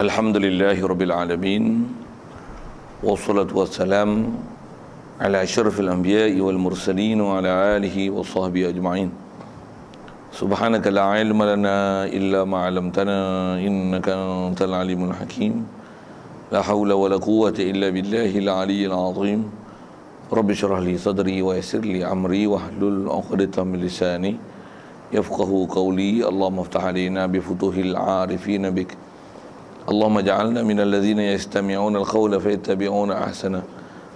Alhamdulillahi Rabbil Alamin. Wassalatu wassalam ala asyrafil anbiya'i wal mursalin wa ala alihi wa sahbihi ajma'in. Subhanaka la ilma lana illa ma 'allamtana innaka antal alimul hakim. La hawla wa la quwwata illa billahil aliyyil azim. Rabbi shrah li sadri wa yassir li amri wahlul 'uqdatam min lisani yafqahu qawli. Allahumma iftah 'alaina bi futuhil 'arifin bik. Allahumma ja'alna minal ladzina yastami'una al-qawla fayattabi'una ahsana.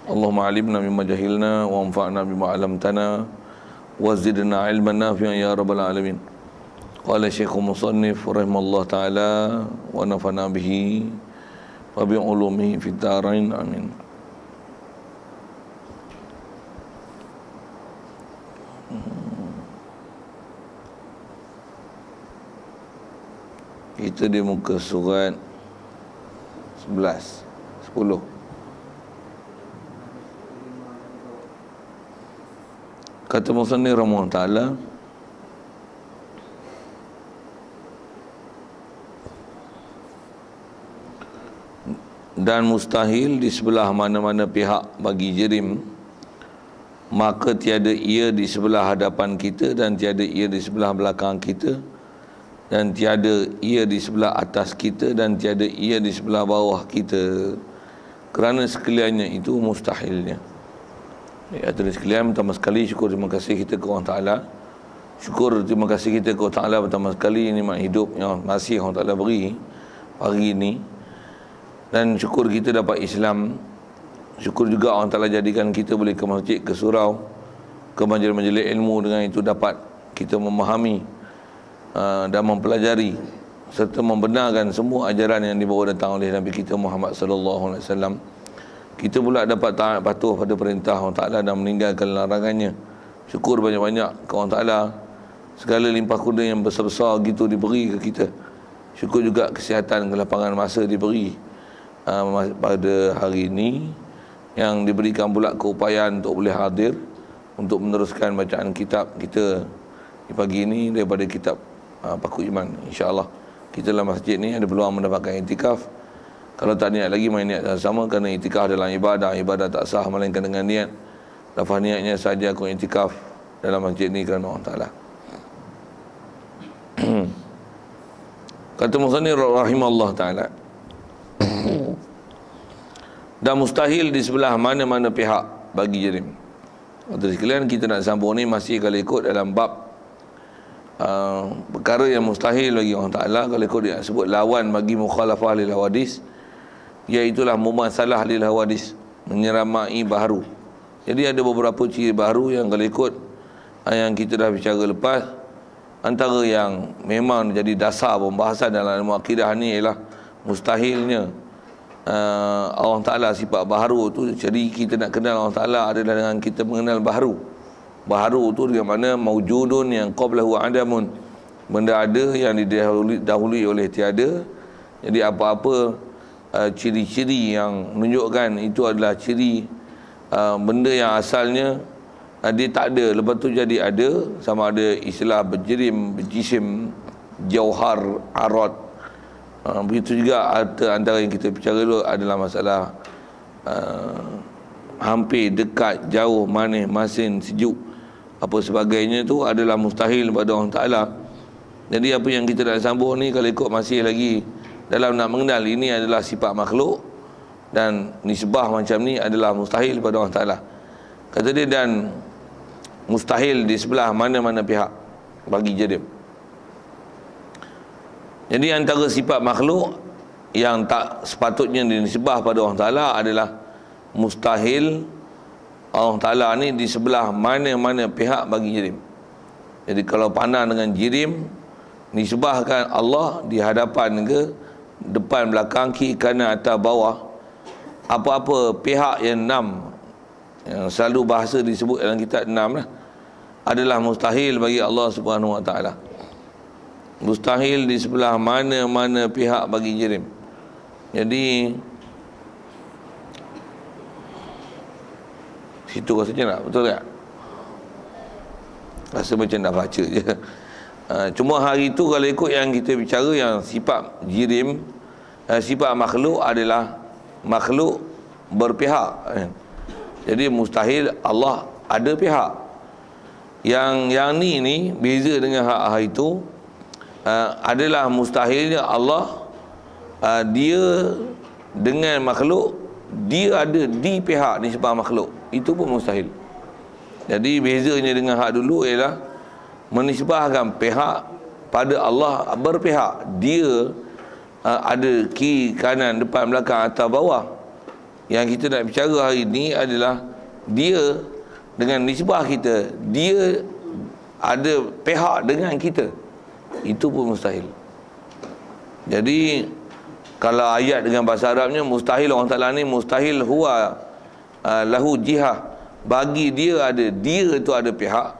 Allahumma 'allimna mimma jahilna wa anfa'na bima 'allamtana wa zidna 'ilman nafi'an ya rabbal alamin. Qala Syekhul Musannif rahimallahu ta'ala wa nafa'na bihi wa bi 'ulumihi fid dharain amin. Kita di muka surat 10. Kata Musannif rahimahullah ta'ala, dan mustahil di sebelah mana-mana pihak bagi jerim, maka tiada ia di sebelah hadapan kita dan tiada ia di sebelah belakang kita, dan tiada ia di sebelah atas kita dan tiada ia di sebelah bawah kita, kerana sekaliannya itu mustahilnya. Ya, terima sekalian, pertama sekali syukur terima kasih kita kepada Allah Ta'ala. Syukur terima kasih kita kepada Allah Ta'ala pertama sekali nikmat hidup yang masih Allah Ta'ala beri hari ini, dan syukur kita dapat Islam. Syukur juga Allah Ta'ala jadikan kita boleh ke masjid, ke surau, ke majlis-majlis ilmu, dengan itu dapat kita memahami dan mempelajari serta membenarkan semua ajaran yang dibawa datang oleh Nabi kita Muhammad sallallahu alaihi wasallam. Kita pula dapat taat patuh pada perintah Allah Ta'ala dan meninggalkan larangannya. Syukur banyak-banyak ke Allah Ta'ala, segala limpah kurnia yang besar-besar gitu diberi ke kita. Syukur juga kesihatan, kelapangan masa diberi pada hari ini, yang diberikan pula keupayaan untuk boleh hadir untuk meneruskan bacaan kitab kita di pagi ini daripada kitab Paku Iman. InsyaAllah kita dalam masjid ni ada peluang mendapatkan itikaf. Kalau tak niat lagi, main niat sama, kerana itikaf adalah ibadah. Ibadah tak sah melainkan dengan niat. Lafaz niatnya saja aku itikaf dalam masjid ni kerana Allah Ta'ala. Kata Musannif rahimahullah ta'ala, dan mustahil di sebelah mana-mana pihak bagi jerim. Untuk sekalian, kita nak sambung ni masih kalau ikut dalam bab perkara yang mustahil bagi Allah Ta'ala. Kalau ikut dia sebut lawan bagi mukhalafah lil hawadis, iaitulah mumasalah lil hawadis, menyeramai baharu. Jadi ada beberapa ciri baharu yang kalau ikut yang kita dah bicara lepas, antara yang memang jadi dasar pembahasan dalam ilmu akidah ni ialah mustahilnya Allah Ta'ala sifat baharu tu. Jadi kita nak kenal Allah Ta'ala adalah dengan kita mengenal baharu. Baharu tu dengan mana maujudun yang qablahu adamun, benda ada yang didahului oleh tiada. Jadi apa-apa ciri-ciri yang menunjukkan itu adalah ciri benda yang asalnya dia tak ada, lepas tu jadi ada. Sama ada istilah berjerim, berjisim, jauhar, arad. Begitu juga antara yang kita bicara dulu adalah masalah hampir, dekat, jauh, manis, masin, sejuk, apa sebagainya tu adalah mustahil pada Allah Ta'ala. Jadi apa yang kita nak sambung ni, kalau ikut masih lagi dalam nak mengenal ini adalah sifat makhluk, dan nisbah macam ni adalah mustahil pada Allah Ta'ala. Kata dia, dan mustahil di sebelah mana-mana pihak bagi jerim. Jadi antara sifat makhluk yang tak sepatutnya dinisbah pada Allah Ta'ala adalah mustahil Allah Ta'ala ni di sebelah mana-mana pihak bagi jerim. Jadi kalau pandang dengan jerim, nisbahkan Allah di hadapan ke, depan, belakang, kiri, kanan, atas, bawah, apa-apa pihak yang 6 yang selalu bahasa disebut dalam kitab 6 lah, adalah mustahil bagi Allah Subhanahu Wa Ta'ala. Mustahil di sebelah mana-mana pihak bagi jerim. Jadi situ rasanya nak, betul tak? Rasa macam nak baca je. Cuma hari tu kalau ikut yang kita bicara, yang sifat jirim sifat makhluk adalah makhluk berpihak. Jadi mustahil Allah ada pihak. Yang ni beza dengan hak itu, adalah mustahilnya Allah dia dengan makhluk, dia ada di pihak nisbah makhluk. Itu pun mustahil. Jadi bezanya dengan hak dulu ialah menisbahkan pihak pada Allah berpihak. Dia ada kiri, kanan, depan, belakang, atas, bawah. Yang kita nak bicara hari ini adalah dia dengan nisbah kita, dia ada pihak dengan kita. Itu pun mustahil. Jadi kalau ayat dengan bahasa Arabnya, mustahil Allah Ta'ala ni, mustahil huwa lahu jihah, bagi dia ada, dia itu ada pihak.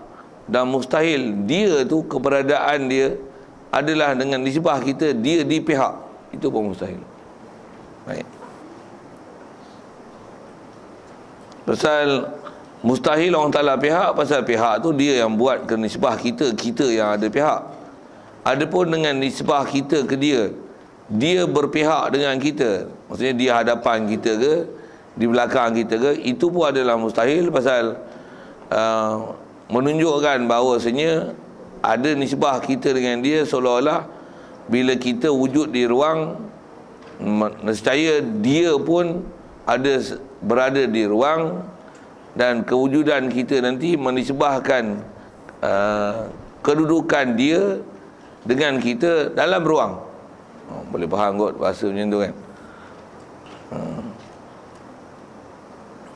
Dan mustahil dia tu keberadaan dia adalah dengan nisbah kita, dia di pihak. Itu pun mustahil. Baik. Pasal mustahil orang Ta'ala pihak, pasal pihak tu dia yang buat ke nisbah kita, kita yang ada pihak. Adapun dengan nisbah kita ke dia, dia berpihak dengan kita, maksudnya dia hadapan kita ke, di belakang kita ke, itu pun adalah mustahil. Pasal menunjukkan bahawasanya ada nisbah kita dengan dia, seolah-olah bila kita wujud di ruang, nescaya dia pun ada berada di ruang, dan kewujudan kita nanti menisbahkan kedudukan dia dengan kita dalam ruang. Boleh faham kot bahasa macam tu kan.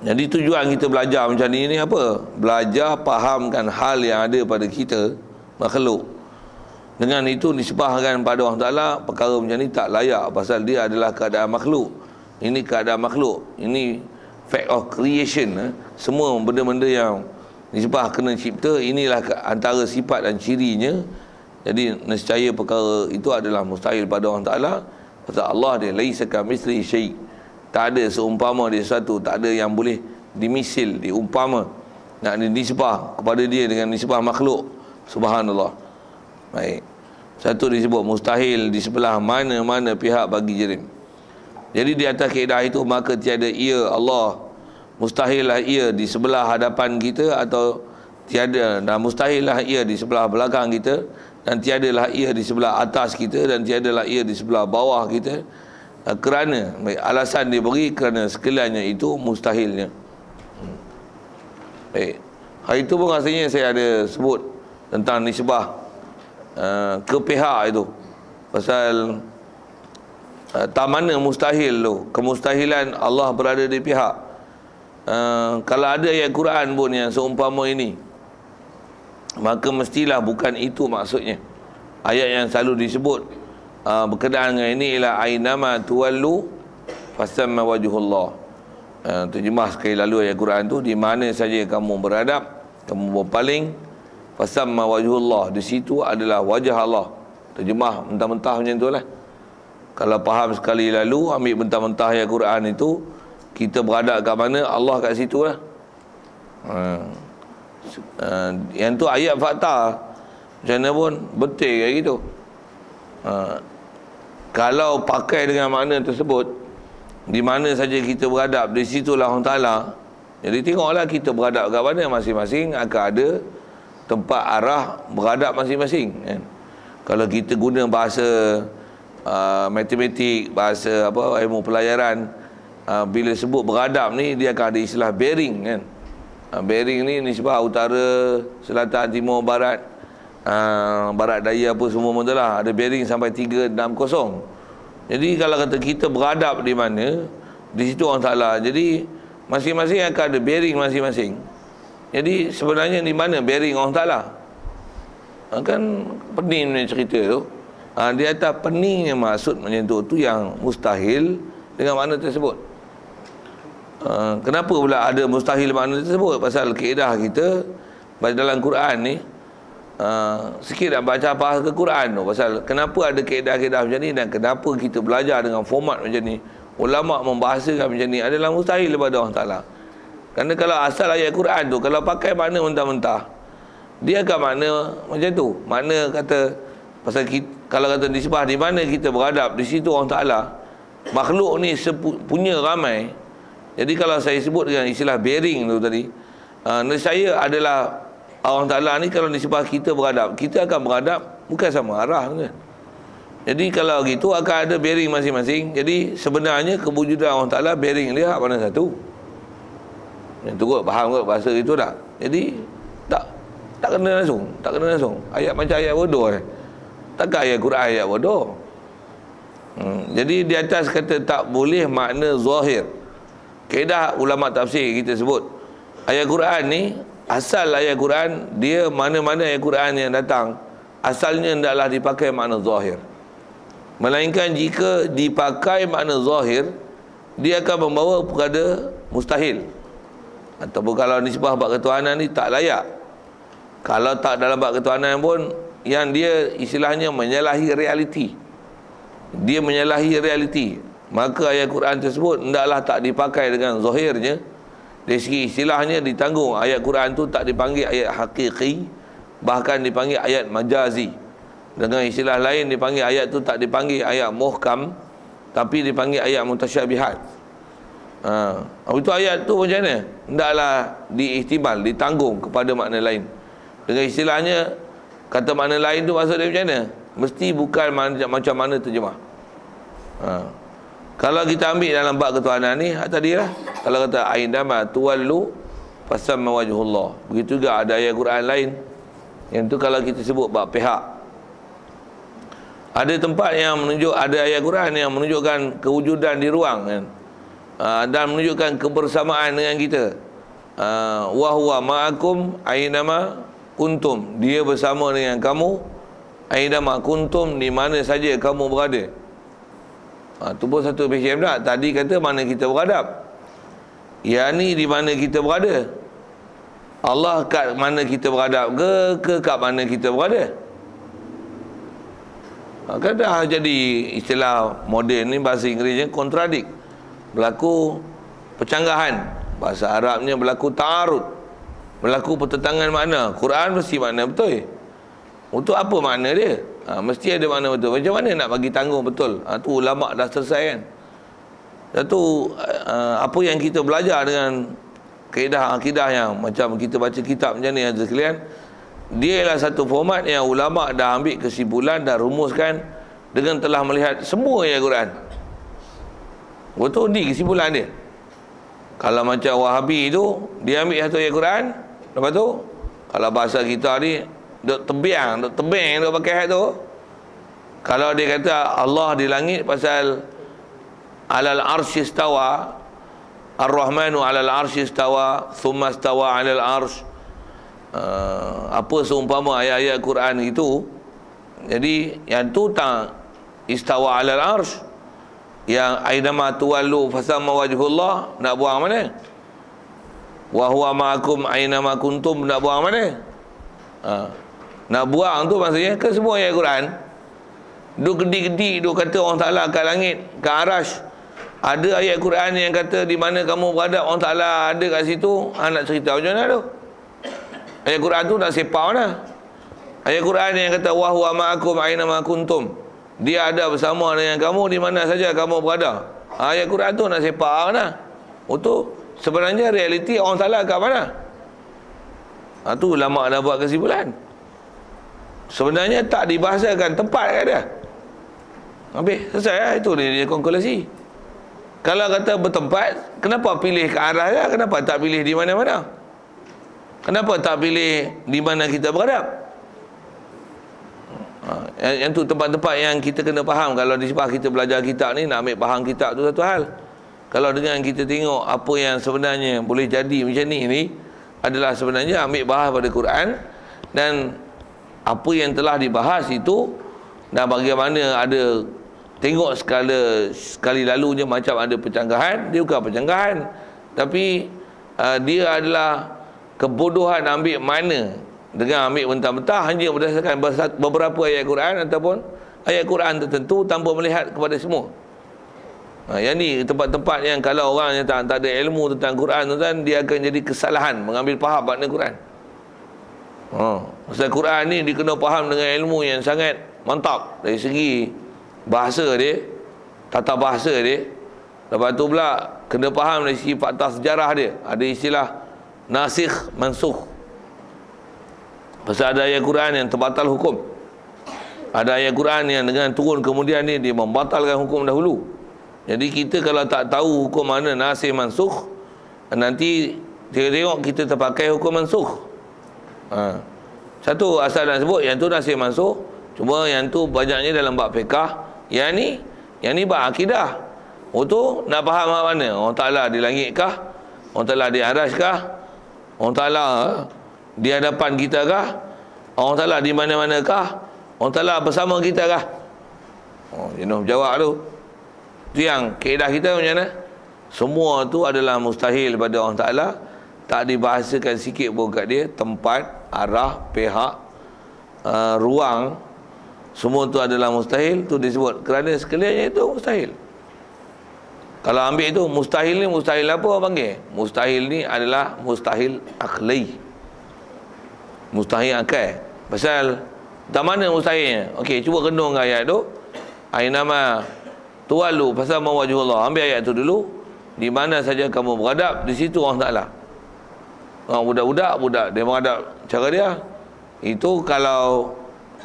Jadi tujuan kita belajar macam ni apa? Belajar fahamkan hal yang ada pada kita, makhluk. Dengan itu nisbahkan pada Allah Ta'ala, perkara macam ni tak layak, pasal dia adalah keadaan makhluk. Ini keadaan makhluk, ini fact of creation. Semua benda-benda yang nisbah kena cipta, inilah antara sifat dan cirinya. Jadi nescaya perkara itu adalah mustahil pada Allah Ta'ala. Pasal Allah dia laisa kamitslihi syai', tak ada seumpama dia sesuatu, tak ada yang boleh dimisil, diumpama, nak dinisbah kepada dia dengan nisbah makhluk. Subhanallah. Baik. Satu disebut mustahil di sebelah mana-mana pihak bagi jerim. Jadi di atas kaedah itu, maka tiada ia Allah, mustahillah ia di sebelah hadapan kita, atau tiada, dan mustahillah ia di sebelah belakang kita, dan tiadalah ia di sebelah atas kita, dan tiadalah ia di sebelah bawah kita. Kerana alasan diberi kerana sekaliannya itu mustahilnya. Baik. Hari itu pun rasanya saya ada sebut tentang nisbah ke pihak itu. Pasal tak mana mustahil tu, kemustahilan Allah berada di pihak. Kalau ada ayat Quran pun yang seumpama ini, maka mestilah bukan itu maksudnya. Ayat yang selalu disebut berkenaan dengan ini ialah ainama tuwallu fasamma wajhullah. Terjemah sekali lalu ayat Quran tu, di mana saja kamu beradab, kamu berpaling, fasamma wajhullah, di situ adalah wajah Allah. Terjemah mentah-mentah macam tu lah. Kalau faham sekali lalu, ambil mentah-mentah ayat Quran itu, kita beradab kat mana, Allah kat situ lah. Yang tu ayat fakta, macam mana pun betul kayak gitu. Kalau pakai dengan makna tersebut, di mana saja kita beradab, di situlah Allah Ta'ala. Jadi tengoklah kita beradab kat mana, masing-masing akan ada tempat arah beradab masing-masing kan? Kalau kita guna bahasa matematik, bahasa apa, ilmu pelayaran, bila sebut beradab ni, dia akan ada istilah bearing kan. Bearing ni nisbah utara, selatan, timur, barat, barat daya apa semua betul lah. Ada bearing sampai 360. Jadi kalau kata kita beradab di mana, di situ Allah Ta'ala. Jadi masing-masing akan ada bearing masing-masing. Jadi sebenarnya di mana bearing Allah Ta'ala? Kan pening punya cerita tu. Di atas peningnya maksud menyentuh tu yang mustahil dengan makna tersebut. Kenapa pula ada mustahil makna tersebut? Pasal kaedah kita dalam Quran ni, sikit nak baca bahasa Quran tu, pasal kenapa ada kaedah-kaedah macam ni, dan kenapa kita belajar dengan format macam ni. Ulama membahasakan macam ni adalah mustahil daripada Allah Ta'ala. Kerana kalau asal ayat Quran tu, kalau pakai makna mentah-mentah, dia akan makna macam tu. Makna kata, pasal kita, kalau kata nisbah di mana kita beradab, di situ Allah Ta'ala, makhluk ni punya ramai. Jadi kalau saya sebut dengan istilah bearing tu tadi, saya adalah Allah Ta'ala ni kalau di sebelah kita beradab, kita akan beradab bukan sama arah kan? Jadi kalau gitu akan ada bearing masing-masing. Jadi sebenarnya kewujudan Allah Ta'ala bearing dia mana satu. Yang tu kot, faham kot bahasa itu tak? Jadi tak kena langsung, tak kena langsung. Ayat macam ayat bodoh takkan ayat Quran ayat bodoh. Jadi di atas kata tak boleh makna zahir. Kaedah ulama tafsir kita sebut ayat Quran ni, asal ayat Quran dia mana-mana ayat Quran yang datang asalnya hendaklah dipakai makna zahir. Melainkan jika dipakai makna zahir, dia akan membawa kepada mustahil. Ataupun kalau nisbah bab ketuhanan ni tak layak. Kalau tak dalam bab ketuhanan pun, yang dia istilahnya menyalahi realiti. Dia menyalahi realiti. Maka ayat Quran tersebut hendaklah tak dipakai dengan zahirnya. Dari segi istilahnya ditanggung. Ayat Quran tu tak dipanggil ayat hakiki, bahkan dipanggil ayat majazi. Dengan istilah lain dipanggil ayat tu tak dipanggil ayat muhkam, tapi dipanggil ayat mutasyabihat. Itu ayat tu macam mana? Hendaklah diihtimal, ditanggung kepada makna lain. Dengan istilahnya, kata makna lain tu maksud dia macam mana? Mesti bukan macam mana terjemah. Kalau kita ambil dalam bab ketuhanan ni, tadi lah, kalau kata aindama tuwallu fasamma wajhullah. Begitu juga ada ayat Quran lain. Yang tu kalau kita sebut bab pihak. Ada tempat yang menunjuk, ada ayat Quran yang menunjukkan kewujudan di ruang kan? Dan menunjukkan kebersamaan dengan kita. Wa huwa ma'akum ainama kuntum. Dia bersama dengan kamu ainama kuntum, di mana saja kamu berada. Itu pun satu PCM tak. Tadi kata mana kita beradab. Yang ni di mana kita berada. Allah kat mana kita beradab ke kat mana kita berada. Kan dah jadi istilah moden ni, bahasa Inggerisnya kontradik. Berlaku percanggahan. Bahasa Arabnya berlaku ta'arud. Berlaku pertentangan makna. Quran mesti makna betul. Untuk apa makna dia? Mesti ada makna betul. Macam mana nak bagi tanggung betul? Tu ulama dah selesai kan. Satu, apa yang kita belajar dengan kaedah akidah yang macam kita baca kitab macam ni sekalian, dia ialah satu format yang ulama dah ambil kesimpulan, dah rumuskan dengan telah melihat semua ayat Quran. Betul ni kesimpulan dia. Kalau macam Wahabi tu, dia ambil satu ayat Quran, lepas tu kalau bahasa kita ni duk tebang duk pakai ayat tu. Kalau dia kata Allah di langit pasal alal arsy istawa, ar-rahmanu alal arsy istawa, thumma istawa alal arsy, apa seumpama ayat-ayat Quran itu. Jadi yang tu tak istawa alal arsy, yang ainama tuwallu fasamma wajhullah, nak buang mana? Wa huwa ma'akum ainama kuntum, nak buang mana? Nak buang tu maksudnya ke semua ayat Quran. Duk gedi-gedi duk kata Allah Ta'ala kat langit, kat arash. Ada ayat Quran yang kata di mana kamu berada Allah Ta'ala ada kat situ. Nak cerita macam mana tu? Ayat Quran tu nak sepak mana? Ayat Quran yang kata wa huwa ma'akum aina ma kuntum, dia ada bersama dengan kamu di mana saja kamu berada. Ayat Quran tu nak sepak mana? Untuk sebenarnya realiti Allah Ta'ala kat mana? Tu ulama dah buat kesimpulan. Sebenarnya tak dibahasakan tempat kat dia. Habis selesai lah. Itu dia konkludasi. Kalau kata bertempat, kenapa pilih ke arah dia? Kenapa tak pilih di mana-mana? Kenapa tak pilih di mana kita beradab? Yang tu tempat-tempat yang kita kena faham. Kalau di sebab kita belajar kitab ni, nak ambil faham kitab tu satu hal. Kalau dengan kita tengok apa yang sebenarnya boleh jadi macam ni adalah sebenarnya ambil bahas pada Quran, dan apa yang telah dibahas itu, dan bagaimana ada tengok sekali lalunya macam ada percanggahan. Dia bukan percanggahan, tapi dia adalah kebodohan ambil mana dengan ambil mentah-mentah hanya berdasarkan beberapa ayat Quran ataupun ayat Quran tertentu tanpa melihat kepada semua. Yang ni tempat-tempat yang kalau orang yang tak ada ilmu tentang Quran tu kan, dia akan jadi kesalahan mengambil faham makna Quran. Pasal Quran ni dia kena faham dengan ilmu yang sangat mantap dari segi bahasa dia, tata bahasa dia. Lepas tu pula kena faham dari segi fakta sejarah dia. Ada istilah nasikh mansukh. Pasal ada ayat Quran yang terbatal hukum. Ada ayat Quran yang dengan turun kemudian ni dia membatalkan hukum dahulu. Jadi kita kalau tak tahu hukum mana nasikh mansukh, nanti tengok kita terpakai hukum mansukh. Satu asal nak sebut yang tu nasikh mansukh. Cuma yang tu banyaknya dalam bab fiqah. Yang ni bab akidah. Oh tu nak faham kat mana? Allah Ta'ala di langit kah? Allah Ta'ala di aras kah? Allah Ta'ala di hadapan kita kah? Allah Ta'ala di mana-mana kah? Allah Ta'ala bersama kita kah? Jenuh jawab tu. Itu yang kaedah kita macam mana? Semua tu adalah mustahil pada Allah Ta'ala. Tak dibahasakan sikit pun kat dia. Tempat, arah, pihak, ruang, semua tu adalah mustahil. Tu disebut kerana sekaliannya itu mustahil. Kalau ambil itu mustahil ni, mustahil apa orang panggil? Mustahil ni adalah mustahil akli. Mustahil akal. Pasal tak mana mustahilnya? Okey, cuba renung ayat tu. Ainama tuwalu pasal mawajhullah. Ambil ayat tu dulu. Di mana saja kamu beradab, di situ Allah Ta'ala. Budak dia beradab cara dia. Itu kalau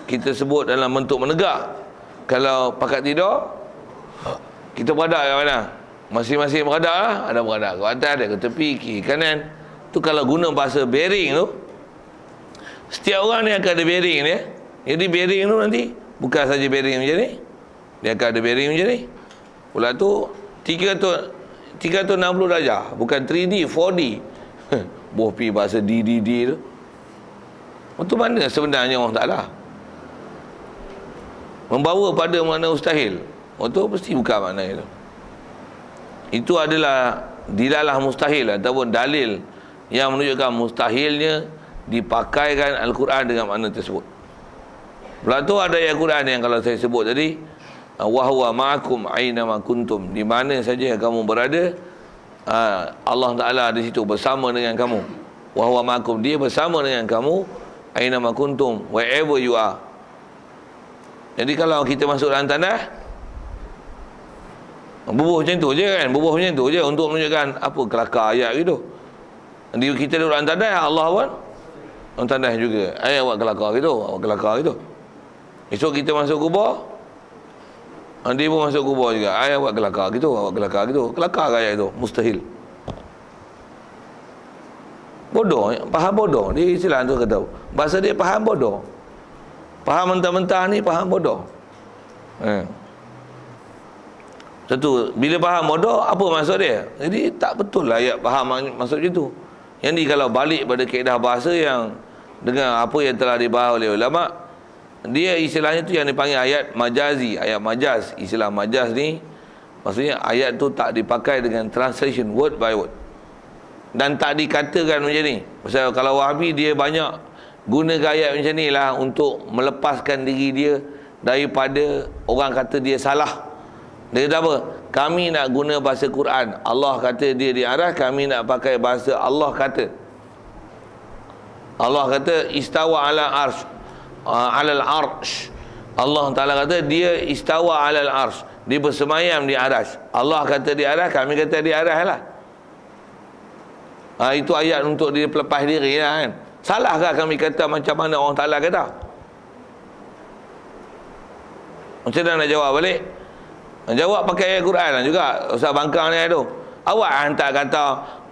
kita sebut dalam bentuk menegak. Kalau pakat tidur, kita beradab kat mana? Masing-masing beradab lah. Ada beradab ke atas, ada ke tepi, kiri, kanan. Tu kalau guna bahasa bearing tu, setiap orang ni akan ada bearing dia. Jadi bearing tu nanti bukan saja bearing macam ni, dia akan ada bearing macam ni. Pula tu 360 darjah, bukan 3D, 4D. Boh pi bahasa DDD tu. Itu mana sebenarnya Allah Ta'ala membawa pada makna mustahil. Itu mesti bukan makna itu. Itu adalah dilalah mustahil ataupun dalil yang menunjukkan mustahilnya dipakaikan Al-Quran dengan makna tersebut. Lepas tu ada ayat Quran yang kalau saya sebut tadi, wa huwa ma'akum aina ma kuntum, di mana saja kamu berada, Allah Ta'ala di situ bersama dengan kamu. Wa huwa ma'akum, dia bersama dengan kamu, aina ma kuntum, wherever you are. Jadi kalau kita masuk dalam tanah, bubuh macam tu je kan, bubuh macam tu je untuk menunjukkan apa kelakar ayat gitu. Nanti kita duduk dalam tanah, Allah pun dalam tanah juga. Ayat awak kelakar gitu, awak kelakar gitu. Esok kita masuk kubur, dia pun masuk kubur juga. Ayat awak kelakar gitu, awak kelakar gitu. Kelakar ayat itu, mustahil. Bodoh, faham bodoh. Dia istilah tu kata. Bahasa dia faham bodoh. Faham mentah-mentah ni faham bodoh. Satu, bila faham bodoh, apa maksud dia? Jadi tak betul lah ayat faham maksud itu. Yang ni kalau balik pada kaedah bahasa yang dengan apa yang telah dibahas oleh ulama, dia istilahnya tu yang dipanggil ayat majazi, ayat majaz. Istilah majaz ni maksudnya ayat tu tak dipakai dengan translation word by word, dan tak dikatakan macam ni. Pasal kalau Wahabi dia banyak gunakan ayat macam ni lah untuk melepaskan diri dia daripada orang kata dia salah. Dia kata apa? Kami nak guna bahasa Quran, Allah kata dia di arah, kami nak pakai bahasa Allah kata. Allah kata istawa ala arsh, alal arsh. Allah Ta'ala kata dia istawa alal arsh, dia bersemayam di aras. Allah kata di arah, kami kata di arah lah. Itu ayat untuk dia pelepas diri lah kan. Salahkah kami kata macam mana Allah Ta'ala kata? Macam mana nak jawab balik? Jawab pakai ayat Quran lah juga. Ustaz Bangkang ni tu, awak hantar kata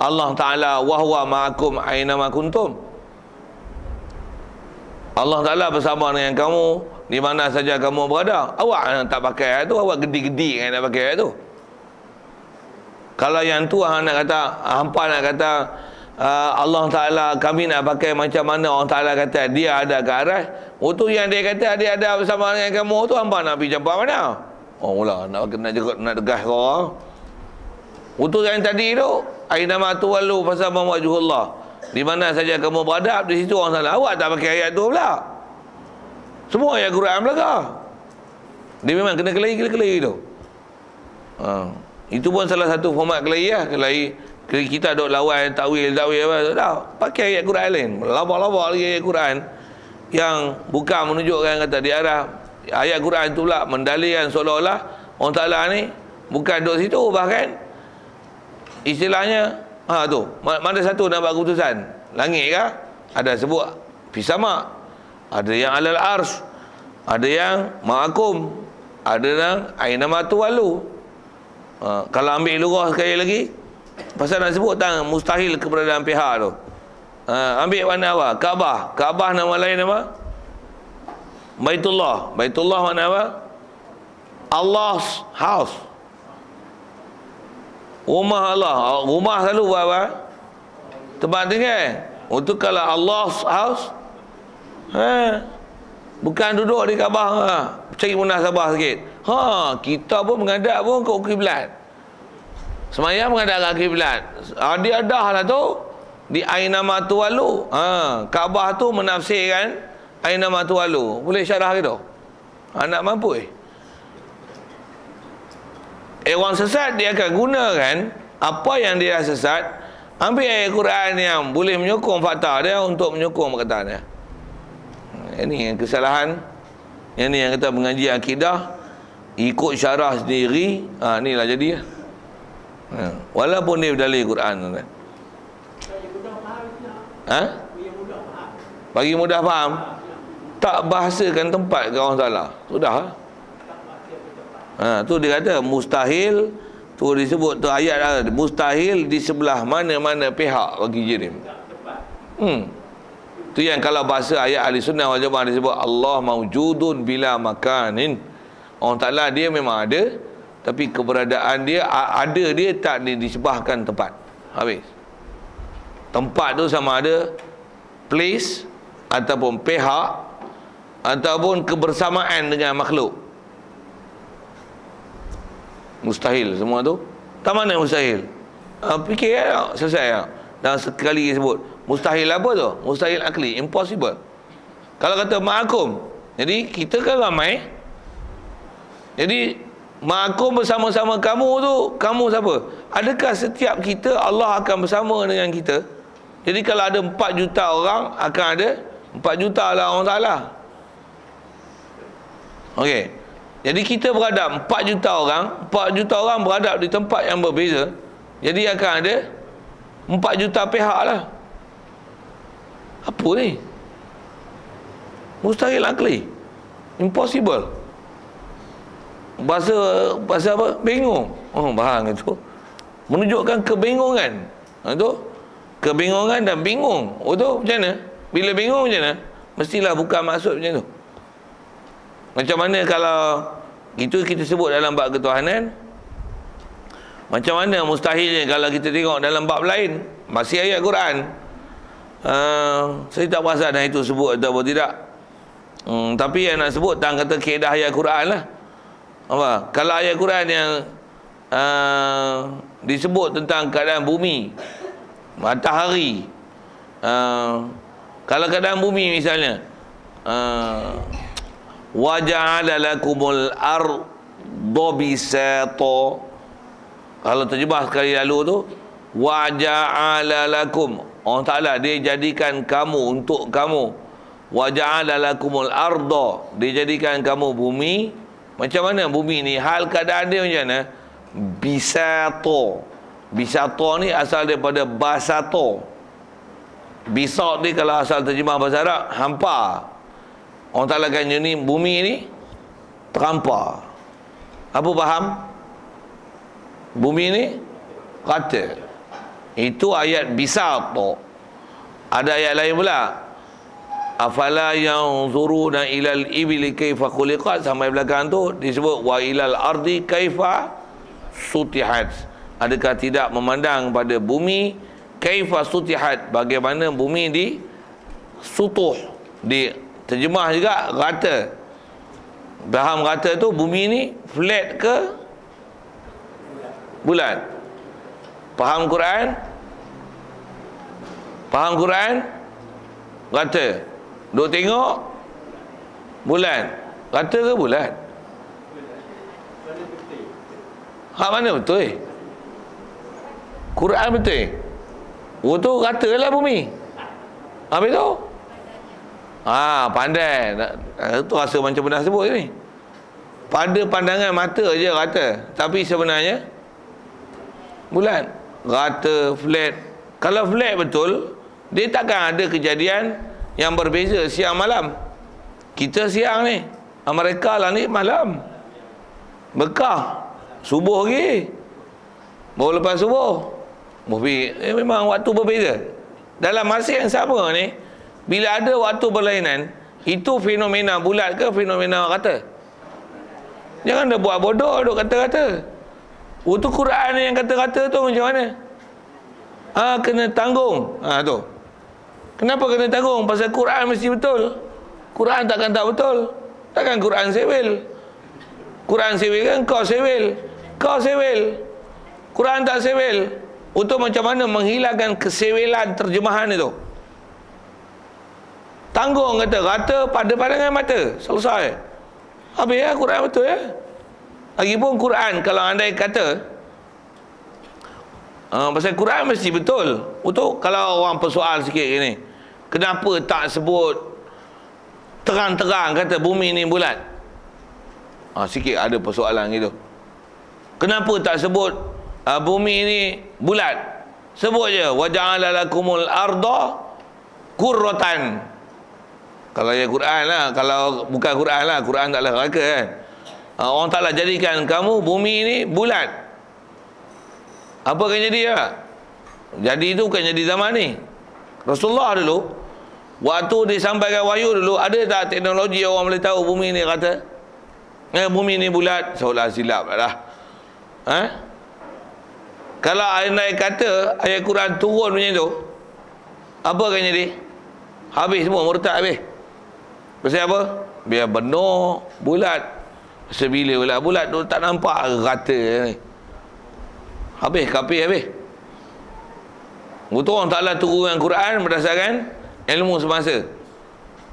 Allah Ta'ala wa huwa ma'akum aina ma kuntum. Allah Ta'ala bersama dengan kamu di mana saja kamu berada. Awak tak pakai ayat tu, awak gedi-gedi kan nak pakai ayat tu. Kalau yang tu nak kata, hampa nak kata Allah Ta'ala kami nak pakai macam mana Allah Ta'ala kata dia ada ke arah. Tu yang dia kata dia ada bersama dengan kamu tu, hampa nak pergi campak mana? Mula nak degah kau. Tu yang tadi tu, aina ma tuwallu fasama wajhullah, di mana saja kamu berada, di situ Allah Ta'ala. Awak tak pakai ayat tu pula. Semua ayat Quran belaka. Dia memang kena kelahi tu. Itu pun salah satu format kelahi lah. Kelahi kita duk lawan takwil apa tak. Pakai ayat Quran lain. Labak-labak lagi ayat Quran yang bukan menunjukkan kata di arah. Ayat Quran tu pula mendalilkan seolah-olah Allah Ta'ala ni Bukan duduk situ, bahkan istilahnya tu, mana satu nak buat keputusan? Langit kah? Ada sebut fisama, ada yang alal ars, ada yang ma'akum, ada yang aina matu walu. Kalau ambil lurah sekali lagi, pasal nak sebut tang mustahil keberadaan pihak tu. Ambil mana apa? Kaabah nama lain apa? Baitullah. Baitullah mana apa? Allah's house. Rumah Allah. Rumah selalu buat apa? Tempat tinggal. Untuk kalau Allah's house, bukan duduk di Kaabah, cari munasabah sikit. Kita pun menghadap pun ke kiblat. Semayang menghadap ke kiblat. Dia dah lah tu di aina matu walu. Kaabah tu menafsirkan aina matu walu. Boleh syarah gitu? Anak mampu orang sesat dia akan gunakan apa yang dia sesat, ambil ayat Quran yang boleh menyokong fakta dia untuk menyokong perkataan dia. Ini yang kesalahan. Ini yang kita mengaji akidah ikut syarah sendiri. Inilah jadi walaupun dia dalil Quran. Bagi mudah faham. Tak bahasakan tempat ke orang salah. Sudah. Tu dia kata mustahil. Tu disebut tu ayat mustahil di sebelah mana-mana pihak bagi jirim. Tu yang kalau bahasa ayat ahli sunnah wal jamaah disebut Allah maujudun bila makanin. Allah Ta'ala dia memang ada, tapi keberadaan dia ada, dia tak disebahkan tempat. Habis. Tempat tu sama ada place ataupun pihak ataupun kebersamaan dengan makhluk. Mustahil semua tu. Tak mana mustahil? Fikir selesai. Dan sekali sebut mustahil apa tu? Mustahil akli, impossible. Kalau kata ma'akum, jadi kita kan ramai. Jadi ma'akum bersama-sama kamu tu, kamu siapa? Adakah setiap kita Allah akan bersama dengan kita? Jadi kalau ada 4 juta orang, akan ada 4 juta lah orang Ta'ala. Okey. Jadi kita beradab 4 juta orang beradab di tempat yang berbeza. Jadi akan ada 4 juta pihak lah. Apa ni? Mustahil akli. Impossible. Bahasa apa? Bingung. Bahang itu. Menunjukkan kebingungan. Itu kebingungan dan bingung. Tu macam mana? Bila bingung macam mana? Mestilah bukan maksud macam tu. Macam mana kalau itu kita sebut dalam bab ketuhanan? Macam mana mustahilnya kalau kita tengok dalam bab lain, masih ayat Quran. Saya tak perasan dah itu sebut atau tidak. Tapi yang nak sebut tang kata kaedah ayat Quran lah. Apa? Kalau ayat Quran yang disebut tentang keadaan bumi, matahari, kalau keadaan bumi misalnya, wa ja'ala lakumul arda bisata. Kalau terjemah sekali lalu tu, wa ja'ala lakum, Allah Ta'ala dia jadikan kamu untuk kamu. Wa ja'ala lakumul arda, dia jadikan kamu bumi. Macam mana bumi ni? Hal keadaan dia macam mana? Bisata. Bisata ni asal daripada basato. Bisat ni kalau asal terjemah bahasa Arab, hampa. Allah Ta'ala kan ni bumi ni terhampar. Apa faham? Bumi ni rata. Itu ayat bisat tu. Ada ayat lain pula. Afala yanzuruna ilal ibli kaifa khuliqat, sampai belakang tu disebut wa ilal ardi kaifa sutihat. Adakah tidak memandang pada bumi kaifa sutihat, bagaimana bumi di sutuh, di terjemah juga rata. Faham rata tu bumi ni flat ke bulat? Faham Quran? Faham Quran? Rata. Duk tengok bulan. Rata ke bulat? Hak mana betul? Quran betul. Oh tu rata lah bumi. Habis tu? Pandai. Tu rasa macam pernah sebut ni. pada pandangan mata je rata, tapi sebenarnya bulat, rata, flat. Kalau flat betul, dia takkan ada kejadian yang berbeza siang malam. Kita siang ni, mereka lah ni malam. Bekah subuh lagi, baru lepas subuh memang waktu berbeza. Dalam masa yang sama ni, bila ada waktu berlainan, itu fenomena bulat ke fenomena rata? Jangan dah buat bodoh duk kata-kata. Itu Quran yang kata-kata tu macam mana? Kena tanggung. Tu. Kenapa kena tanggung? Pasal Quran mesti betul. Quran takkan tak betul. Takkan Quran sewel. Quran sewel kan kau sewel. Kau sewel. Quran tak sewel. Untuk macam mana menghilangkan kesewelan terjemahan itu? Tanggung kata, rata pada pandangan mata. Selesai. Habis ya, Quran betul ya. Lagipun Quran, kalau andai kata pasal Quran mesti betul. Untuk kalau orang persoal sikit gini, kenapa tak sebut terang-terang kata bumi ni bulat? Sikit ada persoalan gitu. Kenapa tak sebut bumi ni bulat? Sebut je waja'ala lakumul arda qurratan. Kalau ya Quran lah, kalau bukan Quran lah, Quran taklah raka kan. Orang taklah jadikan kamu bumi ni bulat. Apa akan jadi ya? Jadi itu bukan jadi zaman ni. Rasulullah dulu, waktu disampaikan wahyu dulu, ada tak teknologi orang boleh tahu bumi ni rata? Bumi ni bulat, seolah silap lah. Kalau andai kata ayat Quran turun macam tu, apa akan jadi? Habis semua, murtad habis. Pasal apa? Biar benar bulat. Sebila pula bulat tu tak nampak rata ni. Habis, kapir habis. Betul orang Ta'ala turunkan Quran berdasarkan ilmu semasa.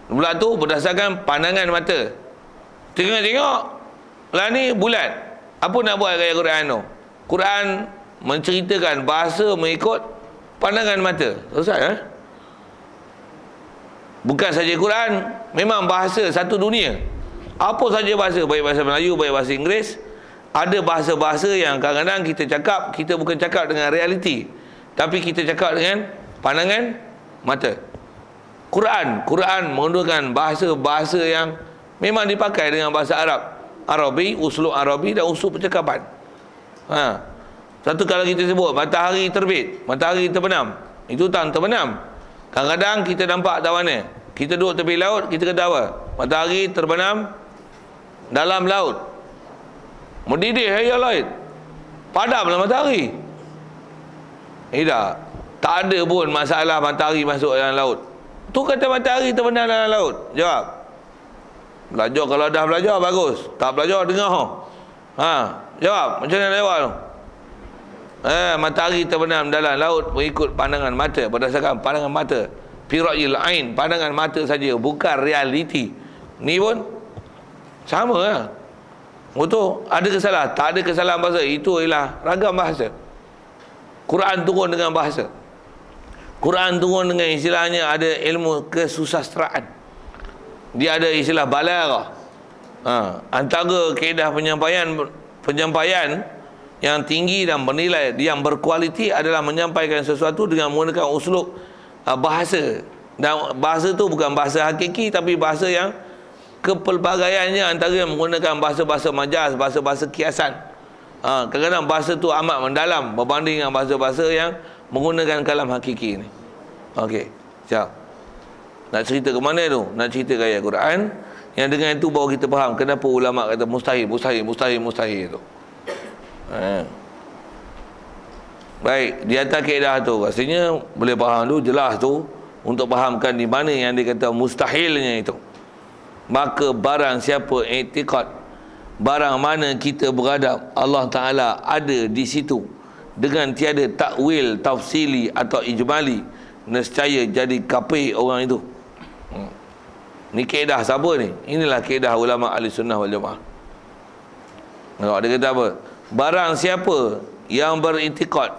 Bulat tu berdasarkan pandangan mata. Tengok-tengok lah ni bulat. Apa nak buat gaya Quran tu? Quran menceritakan bahasa mengikut pandangan mata. Selesai Bukan saja Quran, memang bahasa satu dunia. Apa saja bahasa, baik bahasa Melayu, baik bahasa Inggeris. Ada bahasa-bahasa yang kadang-kadang kita cakap, kita bukan cakap dengan realiti, tapi kita cakap dengan pandangan mata. Quran menggunakan bahasa-bahasa yang memang dipakai dengan bahasa Arab. Arabi, uslub Arabi dan uslub percakapan. Satu kalau kita sebut matahari terbit, matahari terbenam, itu tak terbenam. Kadang-kadang kita nampak tak mana. Kita duduk tepi laut, kita kata apa? Matahari terbenam dalam laut. Mendidih air laut. Padamlah matahari. Tak ada pun masalah matahari masuk dalam laut. Tu kata matahari terbenam dalam laut. Jawab. Belajar, kalau dah belajar bagus. Tak belajar dengar. Jawab. Macam mana jawab tu? Matahari terbenam dalam laut mengikut pandangan mata, berdasarkan pandangan mata. Fira'il ain, pandangan mata saja, bukan realiti. Ni pun sama lah. Betul? Ada kesalahan? Tak ada kesalahan bahasa. Itu ialah ragam bahasa. Quran turun dengan bahasa. Quran turun dengan istilahnya ada ilmu kesusastraan. Dia ada istilah balaghah. Antara kaedah penyampaian yang tinggi dan bernilai, yang berkualiti adalah menyampaikan sesuatu dengan menggunakan uslub bahasa. Dan bahasa tu bukan bahasa hakiki, tapi bahasa yang kepelbagaiannya antara menggunakan bahasa-bahasa majaz, bahasa-bahasa kiasan. Kadang-kadang bahasa tu amat mendalam berbanding dengan bahasa-bahasa yang menggunakan kalam hakiki ni. Okey, siap. Nak cerita ke mana tu? Nak cerita ke ayat Quran. Yang dengan itu baru kita faham kenapa ulama kata mustahil tu. Baik, di atas kaedah tu rasanya boleh faham tu, jelas tu, untuk fahamkan di mana yang dia kata mustahilnya itu. Maka barang siapa i'tiqad, barang mana kita beradab Allah Ta'ala ada di situ dengan tiada takwil, tafsili atau ijmali, nescaya jadi kafir orang itu. Ni kaedah siapa ni? Inilah kaedah ulama ahli sunnah wal jamaah. Dia kata apa? Barang siapa yang beriktikad,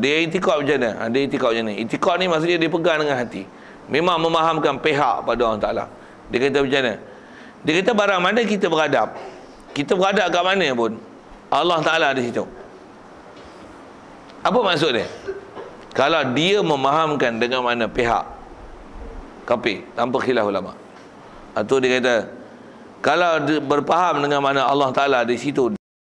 dia iktikad macam mana? Dia iktikad macam ni. Iktikad ni maksudnya dia pegang dengan hati, memang memahamkan pihak pada Allah Ta'ala. Dia kata macam mana? Dia kata barang mana kita beradab kita berada kat mana pun, Allah Ta'ala di situ. Apa maksud dia? Kalau dia memahamkan dengan mana pihak kafir tanpa khilaf ulama, atau dia kata kalau dia berfaham dengan mana Allah Ta'ala di situ,